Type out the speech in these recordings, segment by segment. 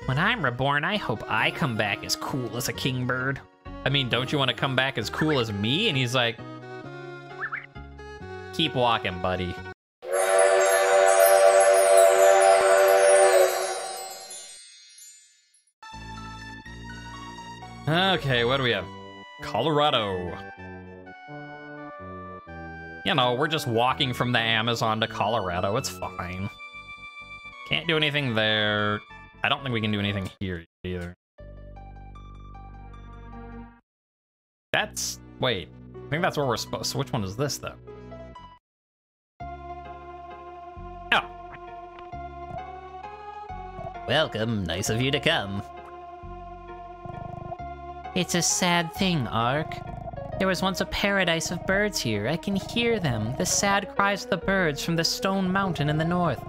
When I'm reborn, I hope I come back as cool as a kingbird. I mean, don't you want to come back as cool as me? And he's like, keep walking, buddy. Okay, what do we have? Colorado. You know, we're just walking from the Amazon to Colorado. It's fine. Can't do anything there. I don't think we can do anything here either. That's... Wait. I think that's where we're supposed... So which one is this, though? Oh. Welcome. Nice of you to come. It's a sad thing, Ark. There was once a paradise of birds here. I can hear them, the sad cries of the birds from the stone mountain in the north.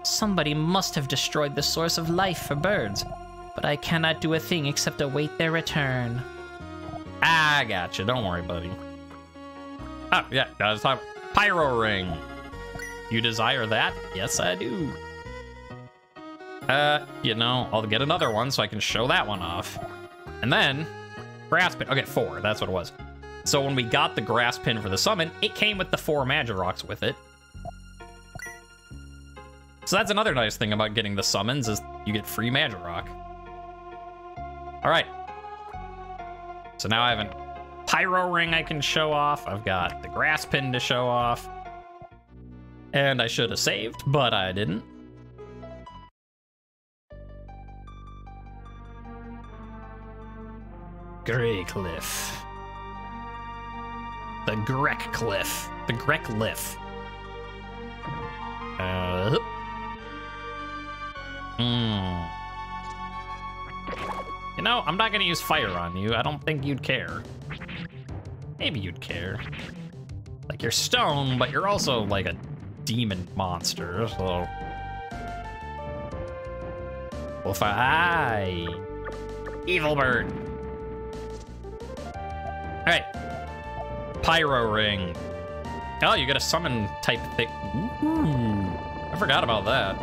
Somebody must have destroyed the source of life for birds, but I cannot do a thing except await their return. I gotcha. Don't worry, buddy. Oh, yeah. I was talking. Pyro ring. You desire that? Yes, I do. You know, I'll get another one so I can show that one off. And then, grass pin. Okay, 4. That's what it was. So when we got the grass pin for the summon, it came with the 4 Magirocks with it. So that's another nice thing about getting the summons is you get free Magirock. All right. So now I have a Pyro Ring I can show off. I've got the grass pin to show off. And I should have saved, but I didn't. Grey Cliff. The Grek Cliff. The Grek Cliff. You know, I'm not gonna use fire on you. I don't think you'd care. Maybe you'd care. Like, you're stone, but you're also like a demon monster, so... Well, fine. Evil bird. Alright. Pyro ring. Oh, you got a summon type thing. Ooh, I forgot about that.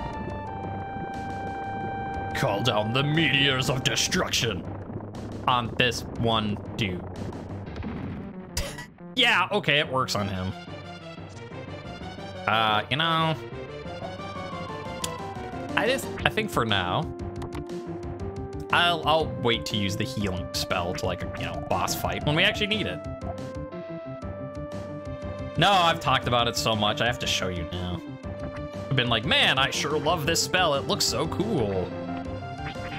Call down the meteors of destruction on this one dude. Yeah, okay, it works on him. You know, I think for now, I'll wait to use the healing spell to, like, you know, boss fight when we actually need it. No, I've talked about it so much, I have to show you now. I've been like, man, I sure love this spell. It looks so cool.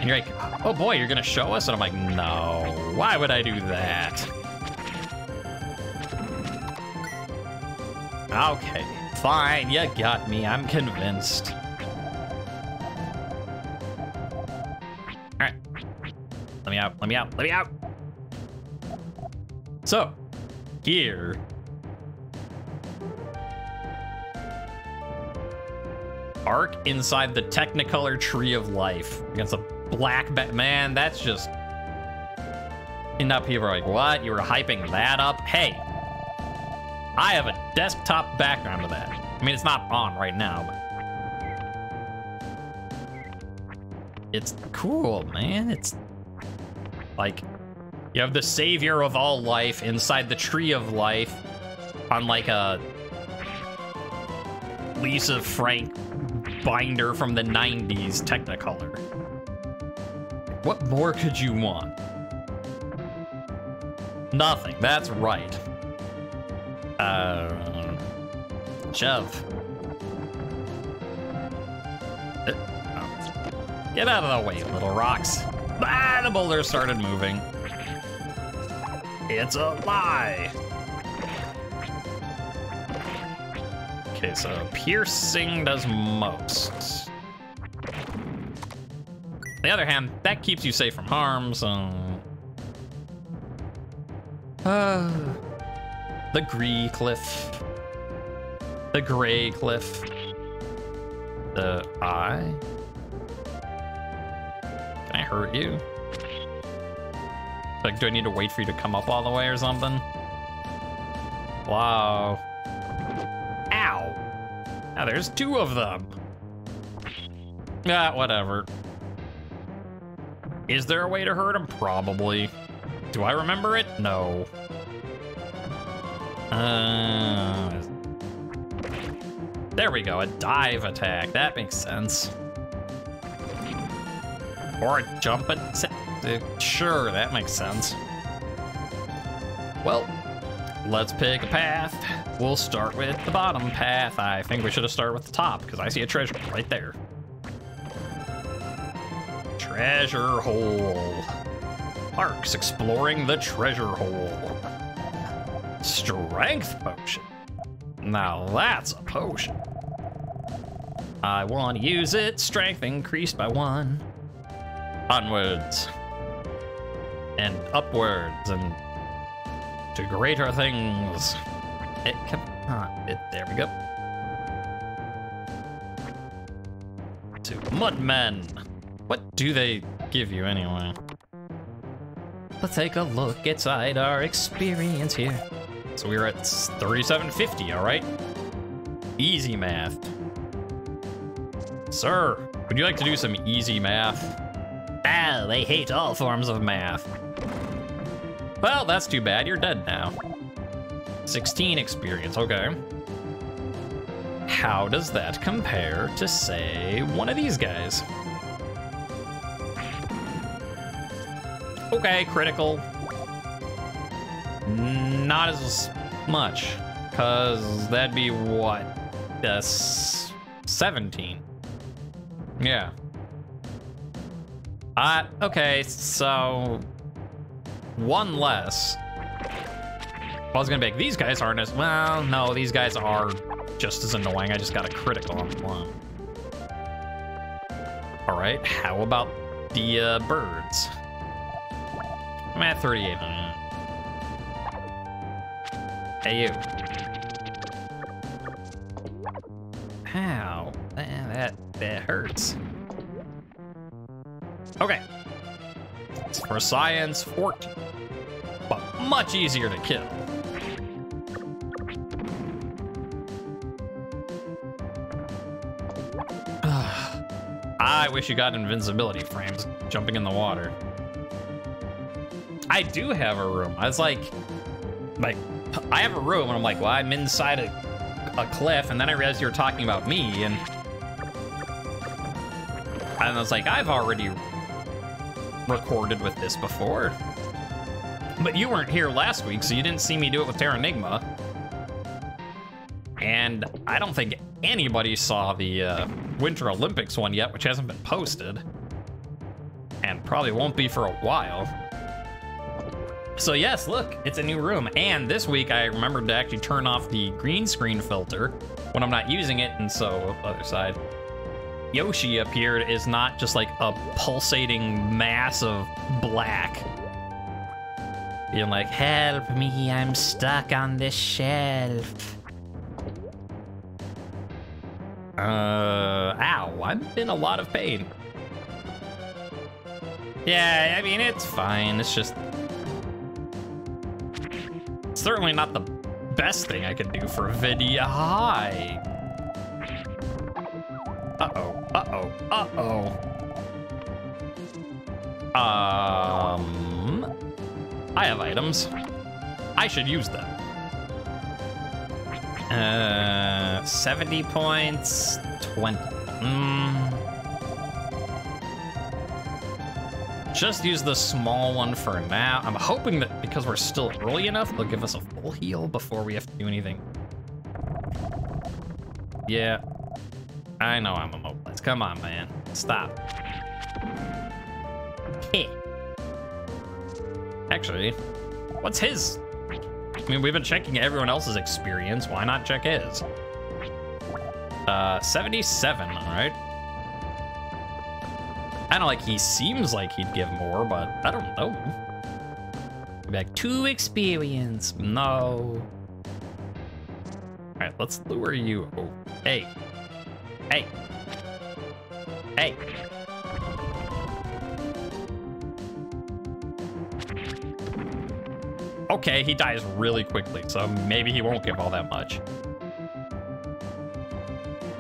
And you're like, oh boy, you're gonna show us? And I'm like, no, why would I do that? Okay, fine, you got me, I'm convinced. All right, let me out, let me out, let me out. So, here. Arc inside the Technicolor Tree of Life against a black bat. Man, that's just... And now people are like, what? You were hyping that up? Hey, I have a desktop background to that. I mean, it's not on right now, but... It's cool, man. It's... Like, you have the savior of all life inside the Tree of Life on, like, a... Lisa Frank binder from the 90s Technicolor. What more could you want? Nothing, that's right. Shove. Get out of the way, little rocks. Ah, the boulder started moving. It's a lie. Okay, so piercing does most. On the other hand, that keeps you safe from harm, so... The Grey Cliff. The Grey Cliff. The eye. Can I hurt you? Like, do I need to wait for you to come up all the way or something? Wow. Ow. Now there's 2 of them. Ah, whatever. Is there a way to hurt him? Probably. Do I remember it? No. There we go, a dive attack. That makes sense. Or a jump attack. Sure, that makes sense. Well, let's pick a path. We'll start with the bottom path. I think we should have started with the top because I see a treasure right there. Treasure hole. Arcs exploring the treasure hole. Strength potion. Now that's a potion. I want to use it. Strength increased by 1. Onwards. And upwards and to greater things. There we go. To mudmen. What do they give you anyway? Let's take a look inside our experience here. So we're at 3750, all right? Easy math. Sir, would you like to do some easy math? Ah, they hate all forms of math. Well, that's too bad. You're dead now. 16 experience, okay. How does that compare to, say, one of these guys? Okay, critical. Not as much, because that'd be what? 17. Yeah. Okay, so 1 less. I was gonna make these guys aren't as well. No, these guys are just as annoying. I just got a critical on one. All right, how about the birds? I'm at 3,800. Hey, you. How? That hurts. Okay. It's for science 14, but much easier to kill. I wish you got invincibility frames jumping in the water. I do have a room. I was like, I have a room, and I'm like, well, I'm inside a cliff, and then I realized you were talking about me, and I was like, I've already recorded with this before. But you weren't here last week, so you didn't see me do it with Terranigma. And I don't think anybody saw the Winter Olympics one yet, which hasn't been posted. And probably won't be for a while. So yes, look, it's a new room. And this week I remembered to actually turn off the green screen filter when I'm not using it, and so, other side. Yoshi appeared is not just like a pulsating mass of black. Being like, help me, I'm stuck on this shelf. Ow, I'm in a lot of pain. Yeah, I mean, it's fine. It's just certainly not the best thing I could do for a video. Hi. Uh-oh, uh-oh, uh-oh. I have items. I should use them. 70 points, 20. Just use the small one for now. I'm hoping that because we're still early enough, they'll give us a full heal before we have to do anything. Yeah. I know I'm a mobilist. Come on, man. Stop. Hey. Actually, what's his? I mean, we've been checking everyone else's experience. Why not check his? 77, all right. I don't like, he seems like he'd give more, but I don't know. Be like, 2 experience. No. All right, let's lure you. Oh, hey. Hey. Hey. Okay, he dies really quickly, so maybe he won't give all that much.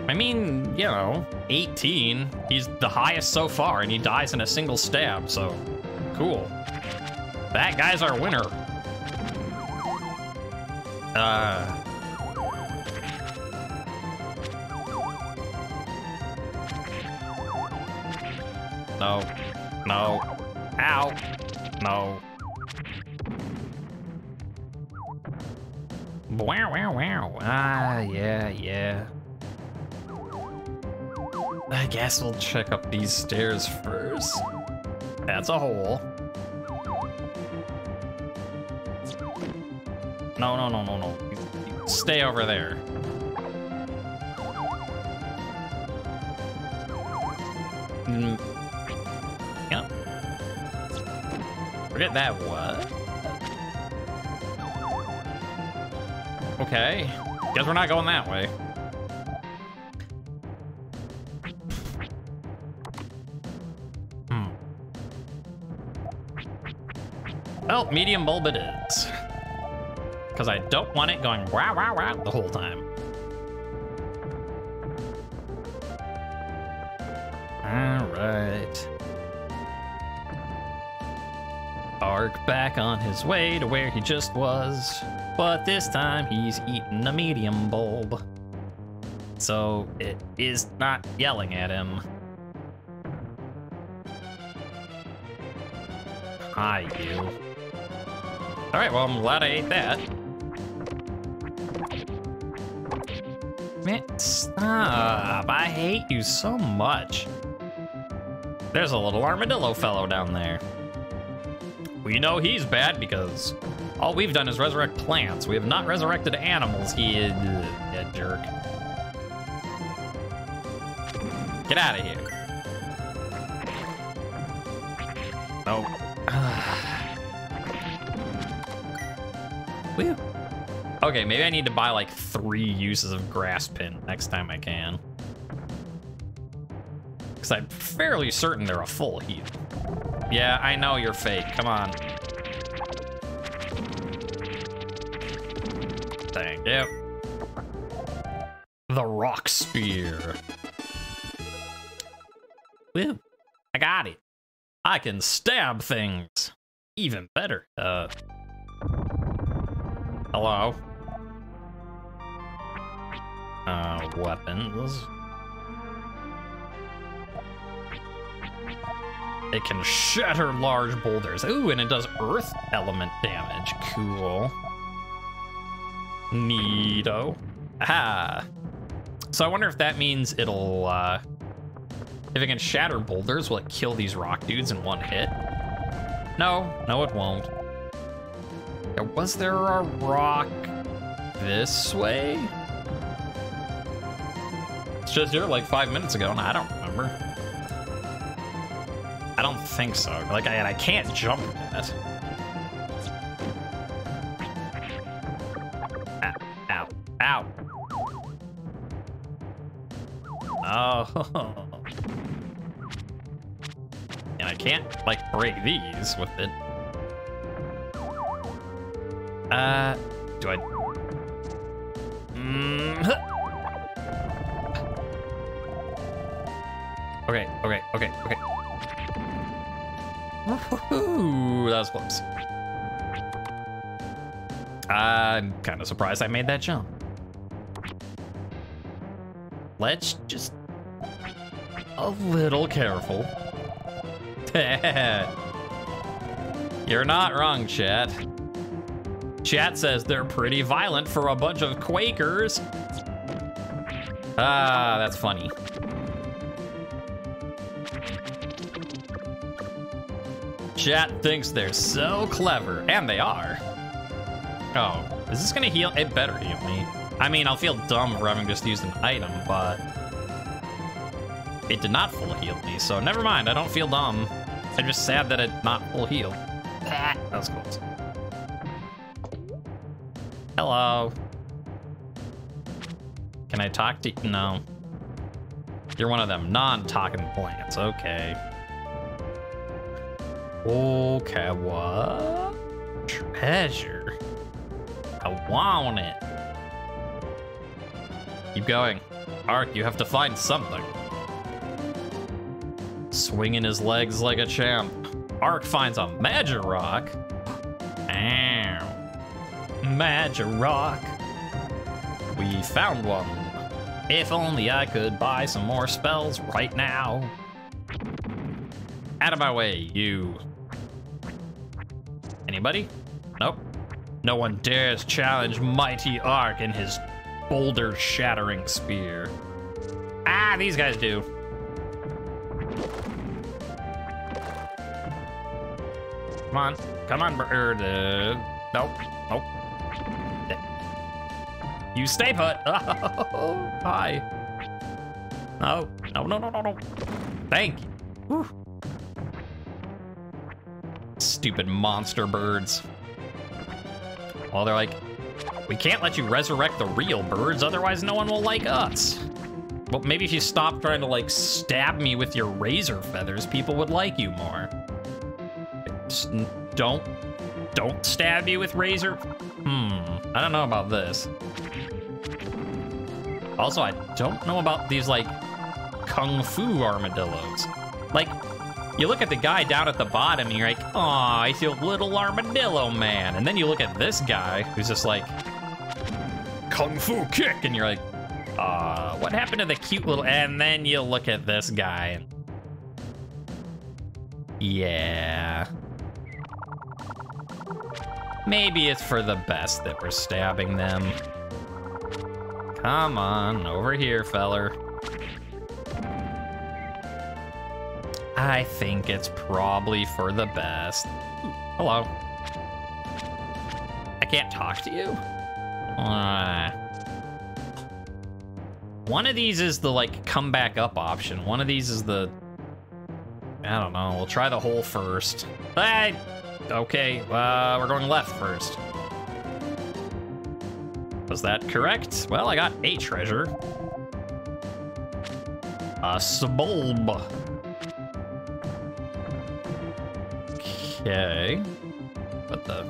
I mean, you know, 18. He's the highest so far, and he dies in a single stab, so cool. That guy's our winner. No. No. Ow. No. Wow, wow, wow. Ah, yeah. I guess we'll check up these stairs first. That's a hole. No. Stay over there. Yep. Forget that, what? Okay. Guess we're not going that way. Well, medium bulb it is. Because I don't want it going wow, wow, wow the whole time. All right. Ark back on his way to where he just was. But this time he's eating a medium bulb. So it is not yelling at him. Hi, you. All right, well, I'm glad I ate that. Man, stop. I hate you so much. There's a little armadillo fellow down there. We know he's bad because all we've done is resurrect plants. We have not resurrected animals. He is a jerk. Get out of here. No. Whew. Okay, maybe I need to buy like 3 uses of grass pin next time I can. Because I'm fairly certain they're a full heal. Yeah, I know you're fake. Come on. Thank you. The rock spear. Whew. I got it. I can stab things. Even better. Hello? Weapons. It can shatter large boulders. Ooh, and it does earth element damage. Cool. Neato. Ah. So I wonder if that means it'll, if it can shatter boulders, will it kill these rock dudes in one hit? No, it won't. Was there a rock this way? It's just here like 5 minutes ago, and I don't remember. I don't think so. Like, I can't jump that. Ow, ow, ow. Oh. And I can't, like, break these with it. Do I? Okay. Ooh, that was close. I'm kind of surprised I made that jump. Let's just a little careful. You're not wrong, chat. Chat says they're pretty violent for a bunch of Quakers. Ah, that's funny. Chat thinks they're so clever, and they are. Oh, is this gonna heal? It better heal me. I mean, I'll feel dumb for having just used an item, but it did not full heal me, so never mind, I don't feel dumb. I'm just sad that it not full heal. That was close. Hello. Can I talk to you? No. You're one of them non-talking plants, okay. Okay, what? Treasure. I want it. Keep going. Ark, you have to find something. Swinging his legs like a champ. Ark finds a magic rock. Ow. Magic rock. We found one. If only I could buy some more spells right now. Out of my way, you. Anybody? Nope. No one dares challenge mighty Ark and his boulder-shattering spear. Ah, these guys do. Come on, bird. Nope, nope. You stay put. Oh, hi. No, no. Thank you. Whew. Stupid monster birds. Well, they're like, we can't let you resurrect the real birds, otherwise no one will like us. Well, maybe if you stop trying to, like, stab me with your razor feathers, people would like you more. Just don't stab me with razor. I don't know about this. Also, I don't know about these, like, kung fu armadillos. Like, you look at the guy down at the bottom and you're like, aw, he's a little armadillo man. And then you look at this guy who's just like, kung fu kick. And you're like, what happened to the cute little, and then you look at this guy. And... yeah. Maybe it's for the best that we're stabbing them. Come on, over here, feller. I think it's probably for the best. Ooh, hello. I can't talk to you? One of these is the, like, come back up option. One of these is the... I don't know. We'll try the hole first. Okay, we're going left first. Was that correct? Well, I got a treasure. A bulb. Okay. What the?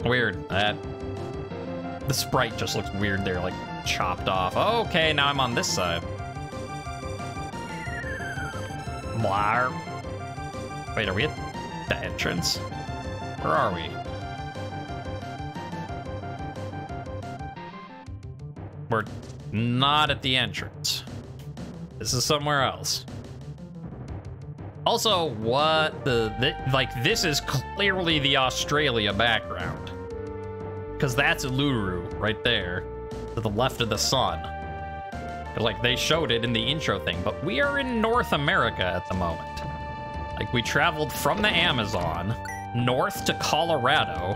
Weird. The sprite just looks weird there, like chopped off. Okay, now I'm on this side. Blar. Wait, are we at the entrance? Where are we? We're not at the entrance. This is somewhere else. Also, what like, this is clearly the Australia background. Because that's Uluru right there, to the left of the sun. Like, they showed it in the intro thing, but we are in North America at the moment. Like, we traveled from the Amazon north to Colorado,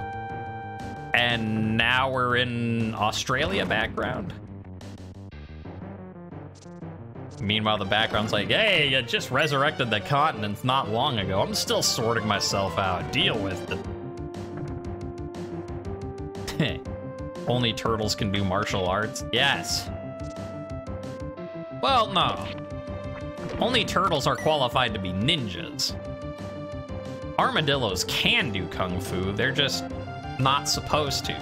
and now we're in Australia background. Meanwhile, the background's like, hey, you just resurrected the continents not long ago. I'm still sorting myself out. Deal with it. Only turtles can do martial arts? Yes. Well, no. Only turtles are qualified to be ninjas. Armadillos can do kung fu. They're just not supposed to.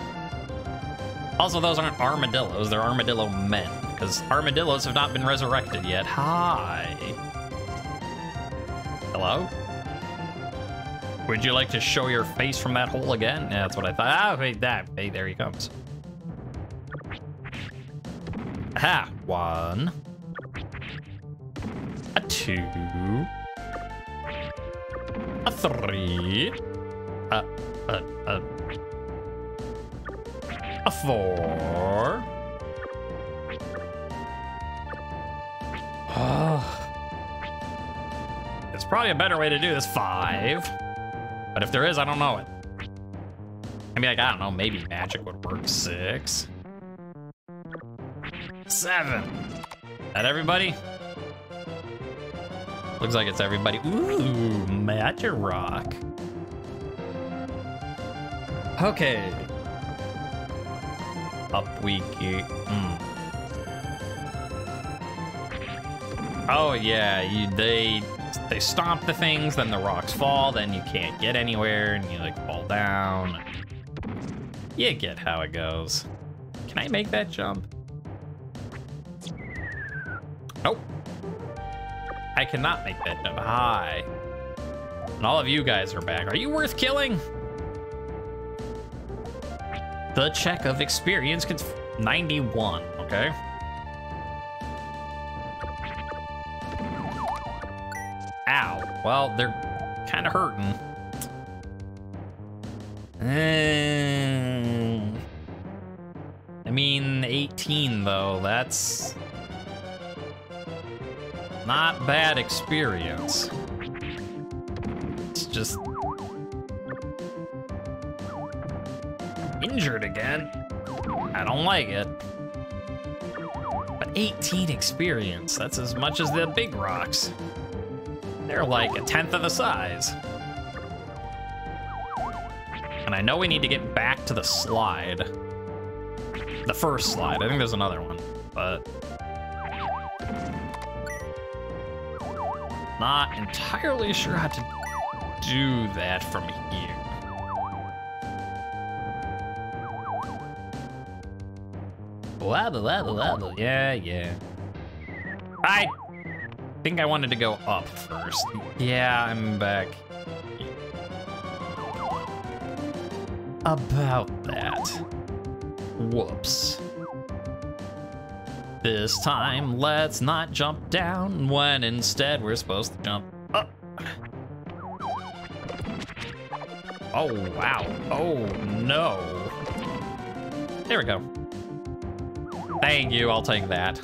Also, those aren't armadillos. They're armadillo men. Because armadillos have not been resurrected yet. Hi. Hello? Would you like to show your face from that hole again? Yeah, that's what I thought. Ah, wait, hey, there he comes. Aha, 1. A 2. A 3. A 4. It's probably a better way to do this. 5. But if there is, I don't know it. I mean, like, I don't know, maybe magic would work. 6. 7. That everybody? Looks like it's everybody. Ooh, magic rock. Okay. Up we go. Oh yeah, they stomp the things, then the rocks fall, then you can't get anywhere, and you like fall down. You get how it goes. Can I make that jump? Nope. I cannot make that jump. Hi. And all of you guys are back. Are you worth killing? The check of experience, 91, okay? Ow. Well, they're kind of hurting. I mean, 18, though. That's not bad experience. It's just... injured again. I don't like it. But 18 experience, that's as much as the big rocks. They're like 1/10 of the size. And I know we need to get back to the slide. The first slide. I think there's another one, but not entirely sure how to do that from here. Yeah. I think I wanted to go up first. Yeah, I'm back. About that. Whoops. This time, let's not jump down when instead we're supposed to jump up. Oh, wow. Oh, no. There we go. Thank you, I'll take that.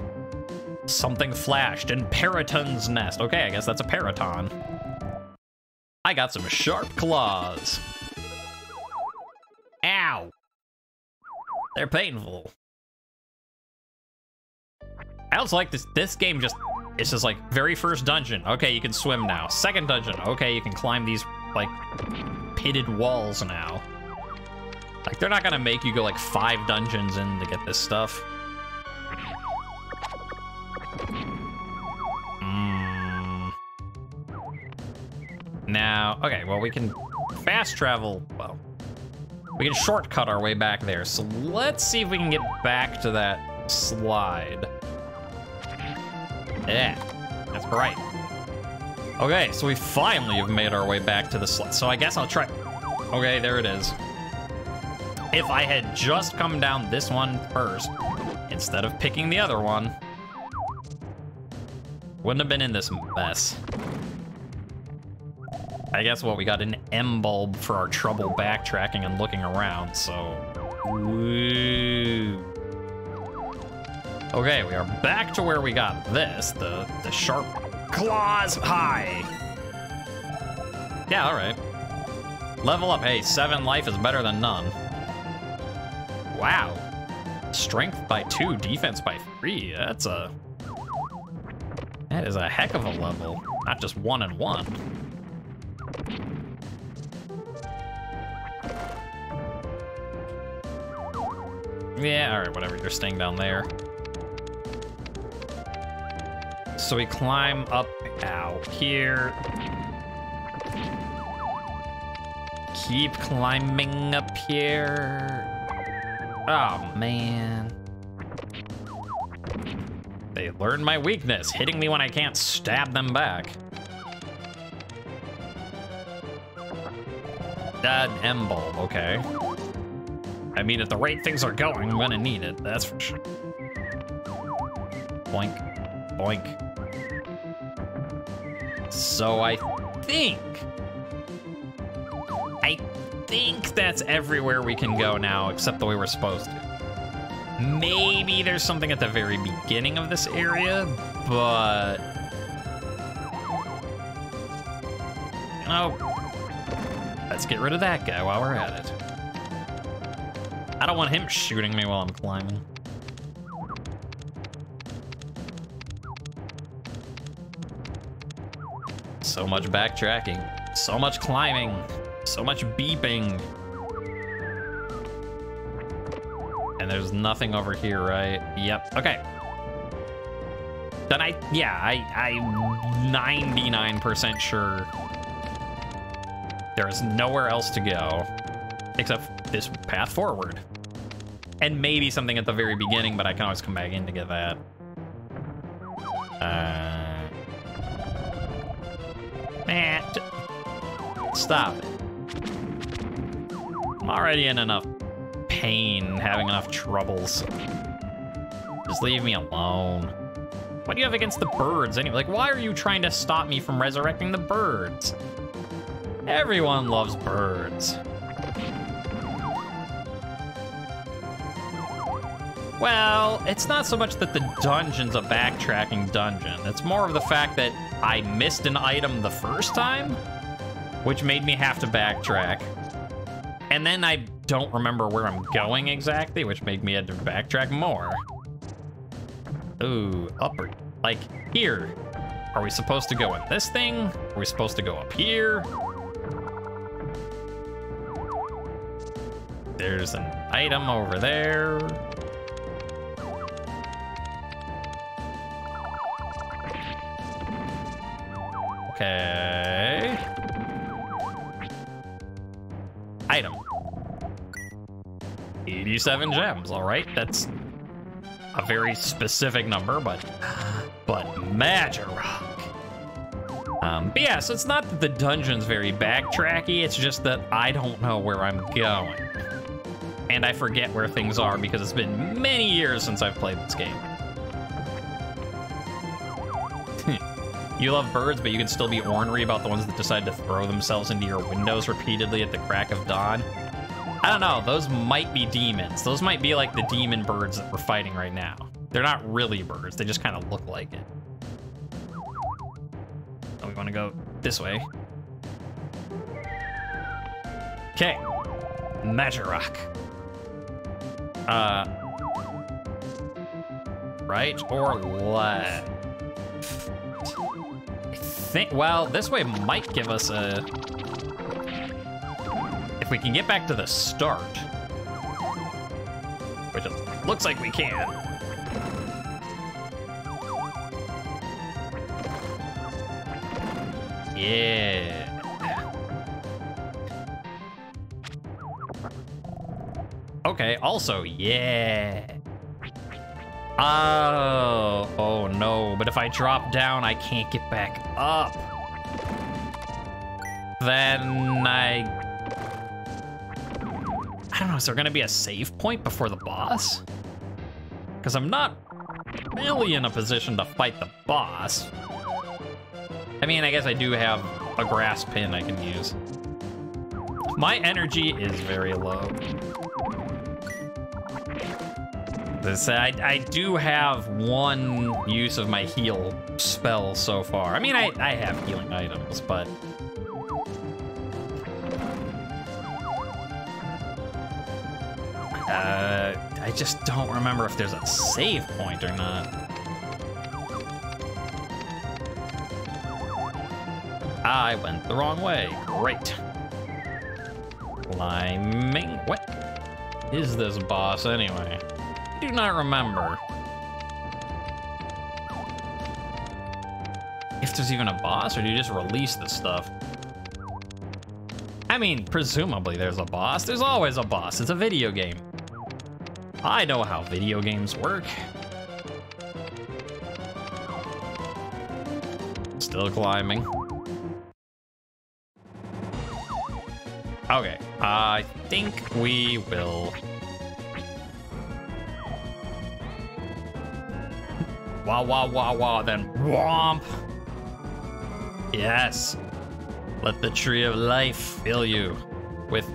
Something flashed in Periton's nest. Okay, I guess that's a Periton. I got some sharp claws. Ow! They're painful. I also like this game just, it's just like, very first dungeon. Okay, you can swim now. Second dungeon. Okay, you can climb these, like, pitted walls now. Like, they're not gonna make you go, like, 5 dungeons in to get this stuff. Now, okay, well, we can fast travel, well, we can shortcut our way back there. So let's see if we can get back to that slide. Yeah, that's right. Okay, so we finally have made our way back to the slide. So I guess I'll try. Okay, there it is. If I had just come down this one first, instead of picking the other one, wouldn't have been in this mess. I guess what, we got an M bulb for our trouble backtracking and looking around, so... Woo. Okay, we are back to where we got this, the sharp claws high. Yeah, all right. Level up. Hey, 7 life is better than none. Wow. Strength by 2, defense by 3. That is a heck of a level. Not just 1 and 1. Yeah, all right, whatever, you're staying down there. So we climb up out here. Keep climbing up here. Oh, man. They learned my weakness, hitting me when I can't stab them back. That M bulb, okay. I mean, at the rate things are going, I'm gonna need it, that's for sure. Boink, boink. So I think that's everywhere we can go now, except the way we're supposed to. Maybe there's something at the very beginning of this area, but... you know, let's get rid of that guy while we're at it. I don't want him shooting me while I'm climbing. So much backtracking, so much climbing, so much beeping. And there's nothing over here, right? Yep, okay. Then I'm 99% sure there's nowhere else to go except this path forward. And maybe something at the very beginning, but I can always come back in to get that. Man, stop it. I'm already in enough pain, having enough troubles. Just leave me alone. What do you have against the birds anyway? Like, why are you trying to stop me from resurrecting the birds? Everyone loves birds. Well, it's not so much that the dungeon's a backtracking dungeon. It's more of the fact that I missed an item the first time, which made me have to backtrack. And then I don't remember where I'm going exactly, which made me have to backtrack more. Ooh, upward. Like, here. Are we supposed to go in this thing? Are we supposed to go up here? There's an item over there. Okay. Item. 87 gems, all right. That's a very specific number, but Magirock. But yeah, so it's not that the dungeon's very backtracky, it's just that I don't know where I'm going. And I forget where things are because it's been many years since I've played this game. You love birds, but you can still be ornery about the ones that decide to throw themselves into your windows repeatedly at the crack of dawn. I don't know, those might be demons. Those might be like the demon birds that we're fighting right now. They're not really birds, they just kind of look like it. Oh, we want to go this way. Okay. Magirock. Right or left? Well, this way might give us a... If we can get back to the start, which it looks like we can. Yeah. Okay, also, yeah. Oh no, but if I drop down, I can't get back up. Then I don't know, is there gonna be a save point before the boss? Because I'm not really in a position to fight the boss. I mean, I guess I do have a grass pin I can use. My energy is very low. I do have one use of my heal spell so far. I mean, I have healing items, but... I just don't remember if there's a save point or not. I went the wrong way. Great. Climbing. What is this boss anyway? I do not remember. If there's even a boss, or do you just release this stuff? I mean, presumably there's a boss. There's always a boss. It's a video game. I know how video games work. Still climbing. Okay, I think we will... Wah, wah, wah, wah, then whomp. Yes. Let the tree of life fill you with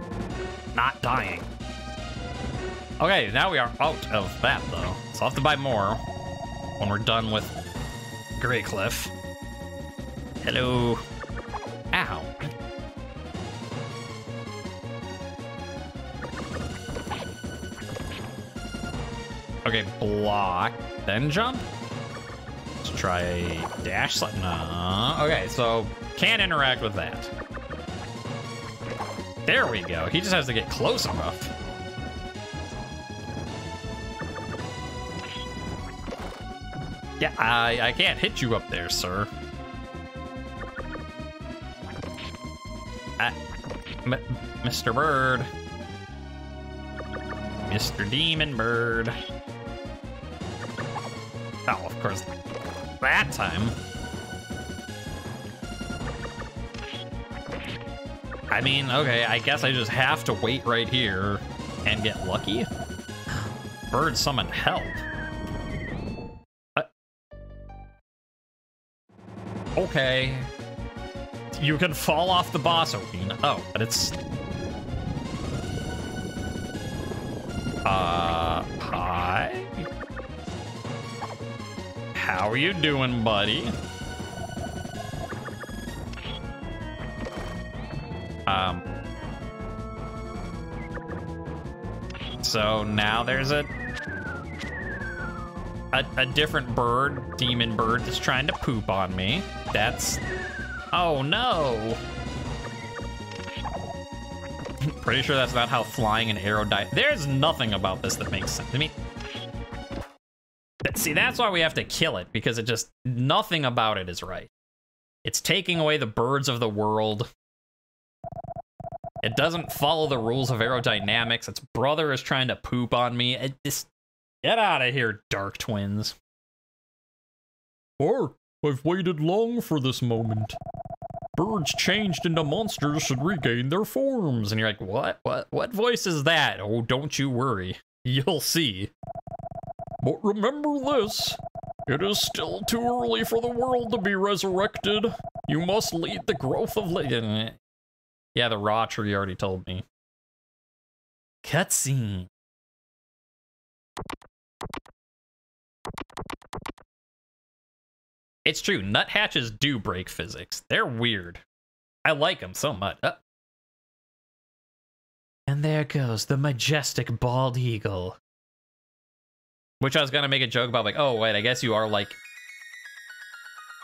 not dying. Okay, now we are out of that, though. So I'll have to buy more when we're done with Great Cliff. Hello. Ow. Okay, block, then jump. Let's try a dash slide. No. Okay, so can't interact with that. There we go. He just has to get close enough. Yeah, I can't hit you up there, sir. Mr. Bird. Mr. Demon Bird. Oh, of course. that time. I mean, okay, I guess I just have to wait right here and get lucky. Bird summon help. Okay. You can fall off the boss arena. Oh, but it's... Hi? How are you doing, buddy? So now there's a different bird, demon bird, that's trying to poop on me. That's... Oh no! Pretty sure that's not how flying an arrow die. There's nothing about this that makes sense. I mean, see, that's why we have to kill it, because it just, nothing about it is right. It's taking away the birds of the world. It doesn't follow the rules of aerodynamics. Its brother is trying to poop on me. It just, get out of here, Dark Twins. Or, I've waited long for this moment. Birds changed into monsters should regain their forms. And you're like, what? What voice is that? Oh, don't you worry. You'll see. But remember this. It is still too early for the world to be resurrected. You must lead the growth of... Yeah, the raw tree already told me. Cutscene. It's true, nuthatches do break physics. They're weird. I like them so much. And there goes the majestic bald eagle. Which I was gonna make a joke about, like, oh wait, I guess you are like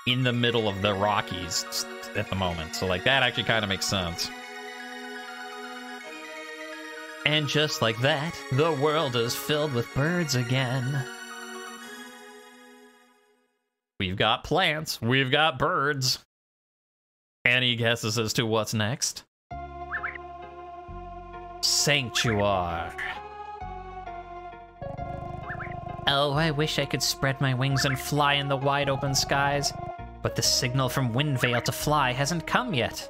in the middle of the Rockies at the moment. So like that actually kind of makes sense. And just like that, the world is filled with birds again. We've got plants, we've got birds. Any guesses as to what's next? Sanctuary. Oh, I wish I could spread my wings and fly in the wide open skies, but the signal from Windvale to fly hasn't come yet.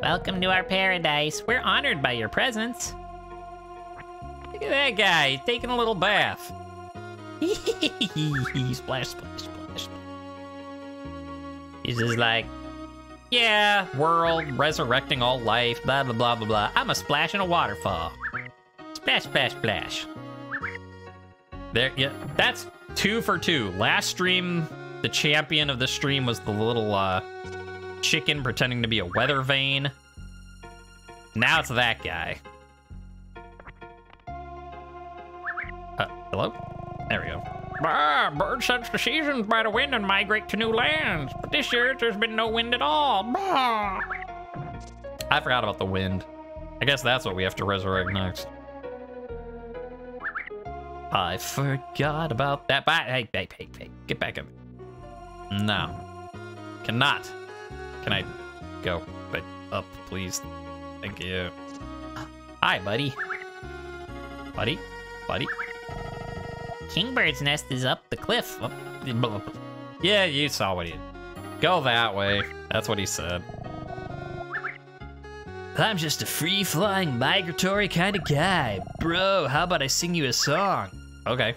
Welcome to our paradise. We're honored by your presence. Look at that guy, he's taking a little bath. Splash, splash, splash. He's just like, yeah, world, resurrecting all life, blah, blah, blah, blah, blah. I'm a splash in a waterfall. Splash, splash, splash. There, yeah, that's 2 for 2. Last stream, the champion of the stream was the little chicken pretending to be a weather vane. Now it's that guy. Hello? There we go. Birds sense the seasons by the wind and migrate to new lands. But this year, there's been no wind at all. I forgot about the wind. I guess that's what we have to resurrect next. I forgot about that. Hey, get back in. No. Cannot. Can I go back up, please? Thank you. Hi, buddy. Buddy? Kingbird's nest is up the cliff. Yeah, you saw what he did. Go that way. That's what he said. I'm just a free-flying, migratory kind of guy. Bro, how about I sing you a song? Okay.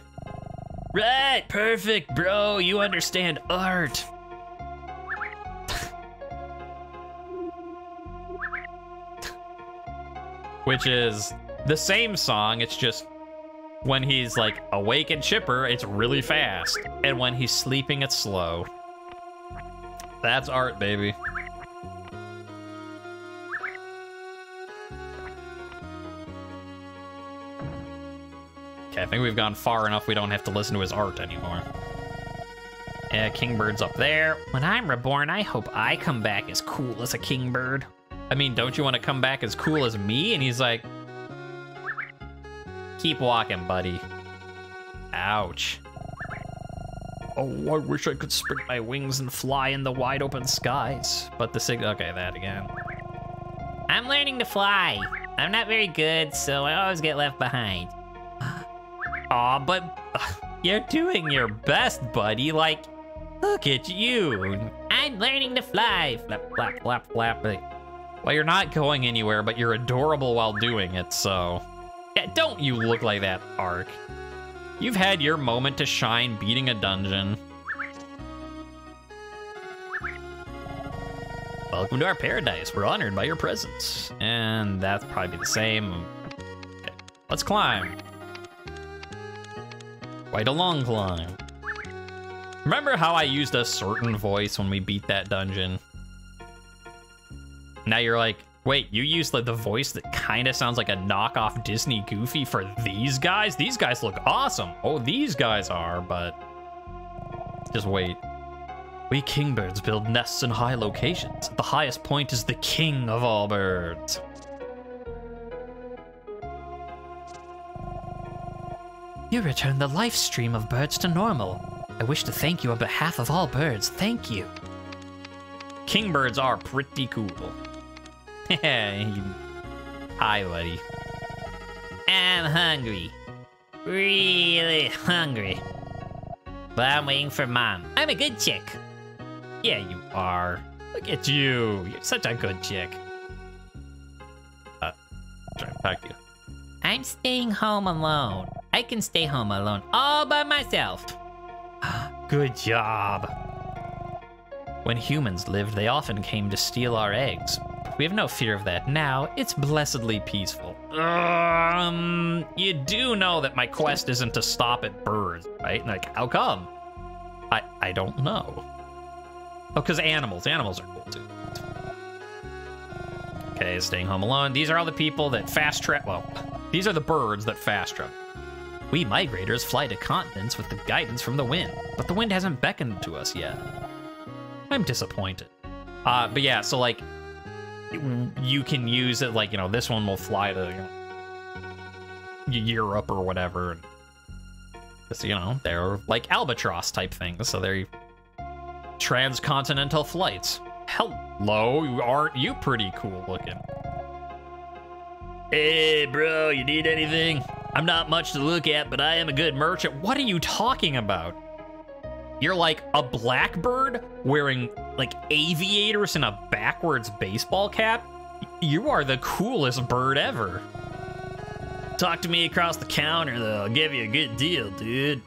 Right, perfect, bro. You understand art. Which is the same song, it's just when he's like awake and chipper, it's really fast. And when he's sleeping, it's slow. That's art, baby. Okay, I think we've gone far enough we don't have to listen to his art anymore. Yeah, Kingbird's up there. When I'm reborn, I hope I come back as cool as a Kingbird. I mean, don't you want to come back as cool as me? And he's like, keep walking, buddy. Ouch. Oh, I wish I could spread my wings and fly in the wide open skies. But the signal, okay, that again. I'm learning to fly. I'm not very good, so I always get left behind. Aw, but you're doing your best, buddy. Like, Look at you. I'm learning to fly. Flap, flap, flap, flap. Well, you're not going anywhere, but you're adorable while doing it, so... Yeah, don't you look like that, Ark. You've had your moment to shine beating a dungeon. Welcome to our paradise. We're honored by your presence. And that's probably the same. Okay, let's climb. Quite a long climb. Remember how I used a certain voice when we beat that dungeon? Now you're like, wait, you used like the voice that kind of sounds like a knockoff Disney Goofy for these guys? These guys look awesome. Oh, these guys are, but just wait. We kingbirds build nests in high locations. The highest point is the king of all birds. You returned the life stream of birds to normal. I wish to thank you on behalf of all birds. Thank you. Kingbirds are pretty cool. Hi, buddy. I'm hungry. Really hungry. But I'm waiting for Mom. I'm a good chick. Yeah, you are. Look at you. You're such a good chick. Try to pack you. I'm staying home alone. I can stay home alone all by myself. Good job. When humans lived, they often came to steal our eggs. We have no fear of that now. It's blessedly peaceful. You do know that my quest isn't to stop at birds, right? Like, how come? I don't know. Oh, because animals. Animals are cool, too. Okay, staying home alone. These are all the people that fast travel. Well, these are the birds that fast travel. We migrators fly to continents with the guidance from the wind, but the wind hasn't beckoned to us yet. I'm disappointed. But yeah, so like, you can use it, like, you know, this one will fly to, you know, Europe or whatever. Because, you know, they're like albatross type things, so they're transcontinental flights. Hello, aren't you pretty cool looking? Hey, bro, you need anything? I'm not much to look at, but I am a good merchant. What are you talking about? You're like a blackbird wearing like aviators and a backwards baseball cap? You are the coolest bird ever. Talk to me across the counter, though. I'll give you a good deal, dude.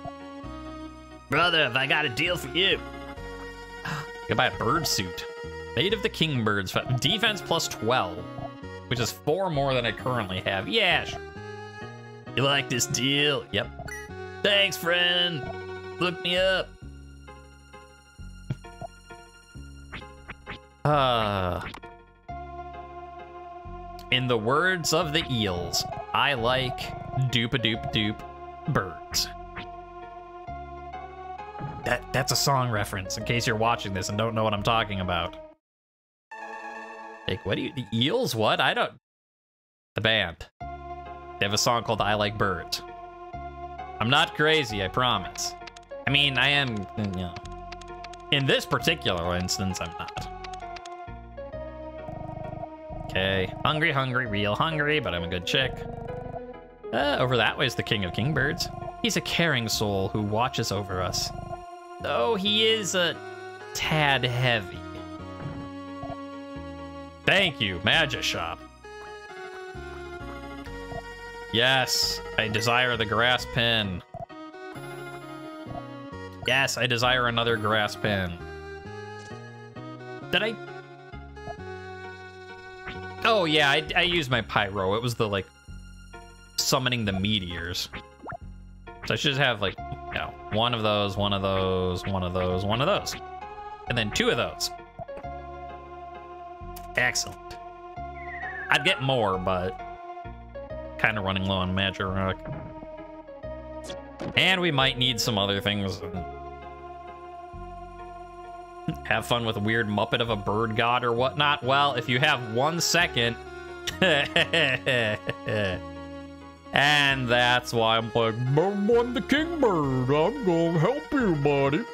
Brother, have I got a deal for you? You can buy a bird suit. Made of the kingbirds. Defense plus 12, which is 4 more than I currently have. Yeah, sure. You like this deal? Yep. Thanks, friend. Look me up. In the words of the eels, I like doop-a-doop-doop birds. That's a song reference, in case you're watching this and don't know what I'm talking about. Like, what do you... The eels? What? I don't... The band. They have a song called I Like Birds. I'm not crazy, I promise. I mean, I am, you know... In this particular instance, I'm not. Okay, hungry, hungry, real hungry, but I'm a good chick. Over that way is the king of kingbirds. He's a caring soul who watches over us. Though he is a tad heavy. Thank you, Magic Shop. Yes, I desire the grass pin. Yes, I desire another grass pin. Did I? Oh yeah, I used my pyro. It was the like summoning the meteors. So I should have like, you know, one of those, one of those, one of those, one of those. And then 2 of those. Excellent. I'd get more, but kind of running low on magic rock. And we might need some other things. Have fun with a weird Muppet of a bird god or whatnot. Well, if you have 1 second. And that's why I'm like, I'm the kingbird. I'm gonna help you, buddy.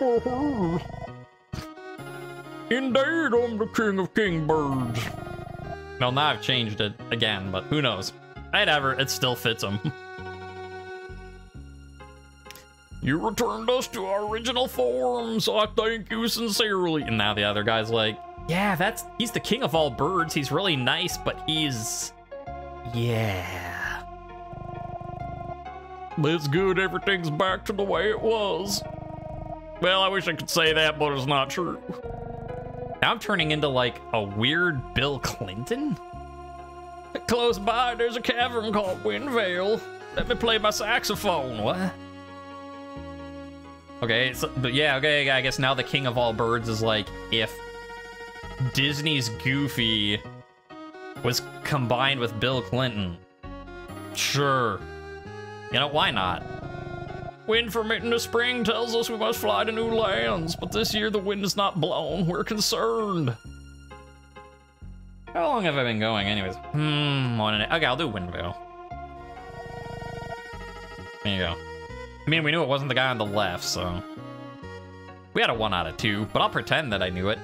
Indeed, I'm the king of kingbirds. Well, now I've changed it again, but who knows? Whatever, it still fits him. You returned us to our original forms. I thank you sincerely. And now the other guy's like, yeah, he's the king of all birds. He's really nice, but he's... yeah. It's good everything's back to the way it was. Well, I wish I could say that, but it's not true. Now I'm turning into like a weird Bill Clinton. Close by, there's a cavern called Windvale. Let me play my saxophone. What? Okay, but yeah, okay, I guess now the king of all birds is like if Disney's Goofy was combined with Bill Clinton. Sure. You know, why not? Wind from it in the spring tells us we must fly to new lands, but this year the wind is not blown. We're concerned. How long have I been going anyways? 1 minute. Okay, I'll do Windvale. There you go. I mean, we knew it wasn't the guy on the left, so... we had a 1 out of 2, but I'll pretend that I knew it.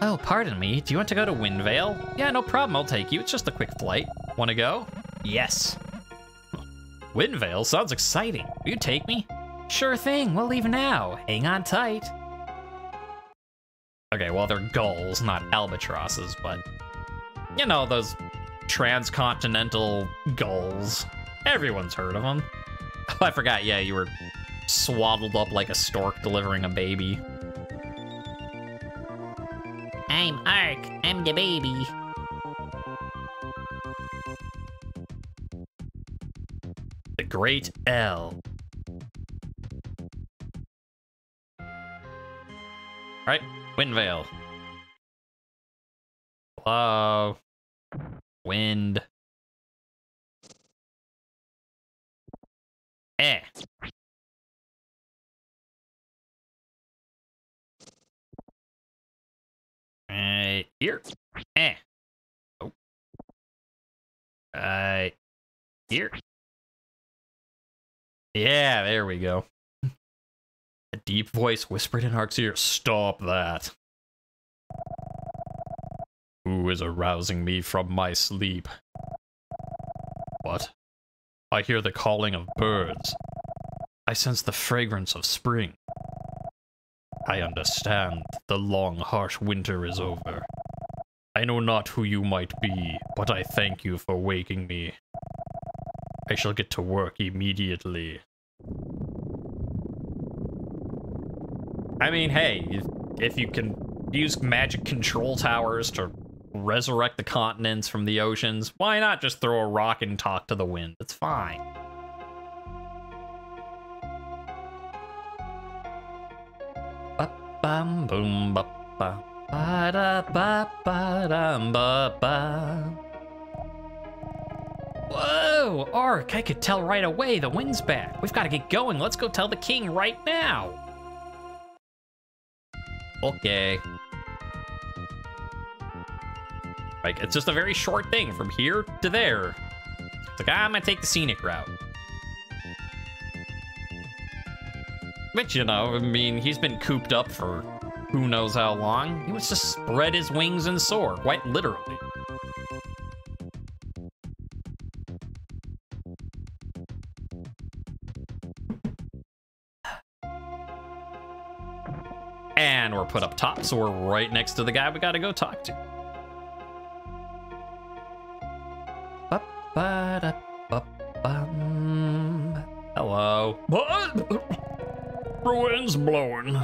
Oh, pardon me. Do you want to go to Windvale? Yeah, no problem. I'll take you. It's just a quick flight. Want to go? Yes. Windvale sounds exciting. Will you take me? Sure thing. We'll leave now. Hang on tight. Okay, well, they're gulls, not albatrosses, but... you know, those transcontinental gulls. Everyone's heard of them. Oh, I forgot, yeah, you were swaddled up like a stork delivering a baby. I'm Ark. I'm the baby. The Great L. Alright, Windvale. Hello. Wind. Right here. Oh. Here. Yeah, there we go. A deep voice whispered in Ark's ear, "Stop that. Who is arousing me from my sleep?" What? I hear the calling of birds. I sense the fragrance of spring. I understand. The long, harsh winter is over. I know not who you might be, but I thank you for waking me. I shall get to work immediately. I mean, hey, if you can use magic control towers to resurrect the continents from the oceans, why not just throw a rock and talk to the wind? It's fine. Bum boom ba ba ba da ba ba dum ba ba. Whoa, Ark, I could tell right away the wind's back. We've got to get going. Let's go tell the king right now. Okay. Like, it's just a very short thing from here to there. It's like, I'm gonna take the scenic route. But, you know, I mean, he's been cooped up for who knows how long. He wants to spread his wings and soar, quite literally. And we're put up top, so we're right next to the guy we gotta go talk to. Hello. What? The wind's blowing.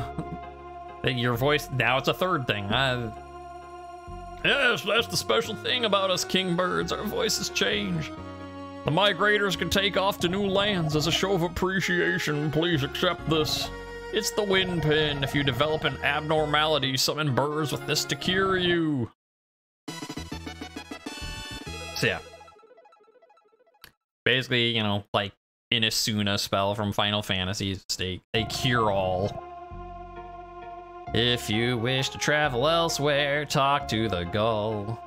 Your voice, now it's a third thing. Yes, that's the special thing about us kingbirds. Our voices change. The migrators can take off to new lands as a show of appreciation. Please accept this. It's the wind pin. If you develop an abnormality, summon birds with this to cure you. So yeah. Basically, you know, like Inazuna spell from Final Fantasy, it's a cure-all. If you wish to travel elsewhere, talk to the gull.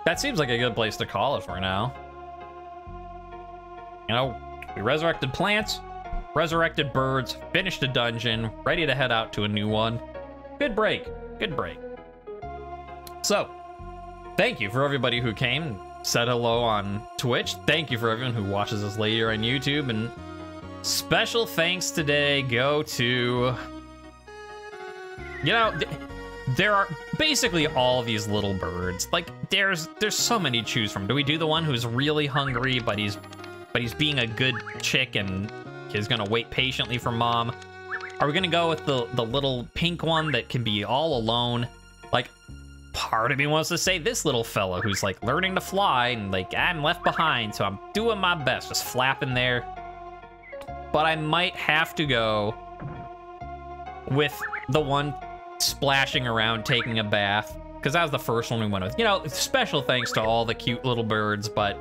That seems like a good place to call it for now. You know, we resurrected plants, resurrected birds, finished a dungeon, ready to head out to a new one. Good break. Good break. So, thank you for everybody who came and said hello on Twitch. Thank you for everyone who watches us later on YouTube. And Special thanks today go to... You know, there are basically all these little birds. Like, there's so many to choose from. Do we do the one who's really hungry, but he's being a good chick and is gonna wait patiently for mom? Are we gonna go with the little pink one that can be all alone? Like, part of me wants to say this little fella who's like learning to fly and like, I'm left behind, so I'm doing my best, just flapping there. But I might have to go with the one splashing around, taking a bath, because that was the first one we went with. You know, special thanks to all the cute little birds, but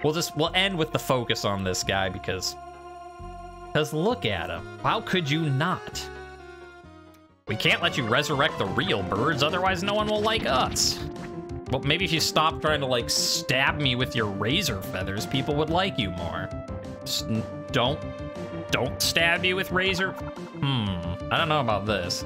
we'll end with the focus on this guy because look at him. How could you not? We can't let you resurrect the real birds, otherwise no one will like us. Well, maybe if you stop trying to like stab me with your razor feathers, people would like you more. Just don't stab you with razor. I don't know about this.